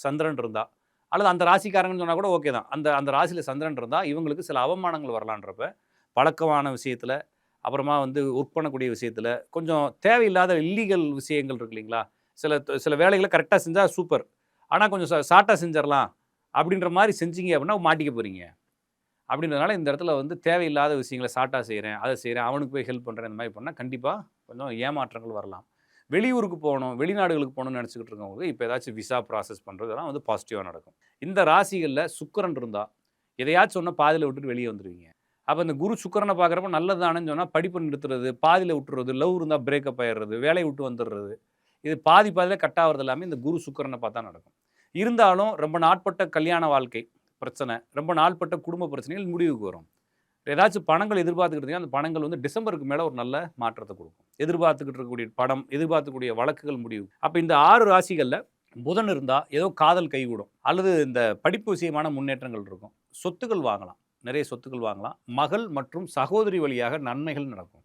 சந்திரன் இருந்தால், அல்லது அந்த ராசிக்காரங்கன்னு சொன்னால் கூட ஓகே தான். அந்த அந்த ராசியில் சந்திரன் இருந்தால் இவங்களுக்கு சில அவமானங்கள் வரலான்றப்ப, பழக்கமான விஷயத்தில், அப்புறமா வந்து ஒர்க் பண்ணக்கூடிய விஷயத்தில், கொஞ்சம் தேவையில்லாத இல்லீகல் விஷயங்கள் இருக்கு இல்லைங்களா? சில சில வேலைகளை கரெக்டாக செஞ்சால் சூப்பர். ஆனால் கொஞ்சம் ஷார்ட்டா செஞ்சிடலாம் அப்படின்ற மாதிரி செஞ்சீங்க அப்படின்னா மாட்டிக்க போகிறீங்க. அப்படின்றதுனால இந்த இடத்துல வந்து தேவையில்லாத விஷயங்கள ஷார்ட்டா செய்றேன், அத செய்றேன், அவனுக்கு போய் ஹெல்ப் பண்றேன், இந்த மாரி பண்ணா கண்டிப்பா கொஞ்சம் ஏமாற்றங்கள் வரலாம். வெளியூருக்கு போணும், வெளிநாடுகளுக்கு போணும்னு நெனச்சுக்கிட்டு இருக்கவங்களுக்கு, இப்ப ஏதாச்சும் விசா ப்ராசஸ் பண்றதெல்லாம் வந்து பாசிட்டிவா நடக்கும். இந்த ராசிகள்ல சுக்கிரன் இருந்தா, எதையாச்சும் ஒண்ண பாதியில விட்டுட்டு வெளிய வந்துருவீங்க. அப்ப இந்த குரு சுக்கிரன பார்க்குறப்ப நல்லது தானேன்னு சொன்னா, படிப்ப நிறுத்துறது, பாதியில விட்டுறது, லவ் இருந்தா பிரேக்கப் ஆயிடுறது, வேலைய விட்டு வந்துடுறது. இது பாதி பாதியில கட் ஆவுறது எல்லாமே இந்த குரு சுக்கிரன பார்த்தா நடக்கும். இருந்தாலும் ரொம்ப நாட்பட்ட கல்யாண வாழ்க்கை பிரச்சனை, ரொம்ப நாள்பட்ட குடும்ப பிரச்சனைகள் முடிவுக்கு வரும். ஏதாச்சும் பணங்கள் எதிர்பார்த்துக்கிட்டு இருந்தீங்கன்னா, அந்த பணங்கள் வந்து டிசம்பருக்கு மேல ஒரு நல்ல மாற்றத்த குடுக்கும். எதிர்பார்த்துக்கிட்டு இருக்கக்கூடிய படம், எதிர்பார்க்கக்கூடிய வழக்குகள் முடிவு. அப்ப இந்த 6 ராசிகள்ல புதன் இருந்தா, ஏதோ காதல் கைகூடும். அல்லது இந்த படிப்பு விஷயமான முன்னேற்றங்கள் இருக்கும். சொத்துக்கள் வாங்கலாம். நிறைய சொத்துக்கள் வாங்கலாம். மகள் மற்றும் சகோதரி வழியாக நன்மைகள் நடக்கும்.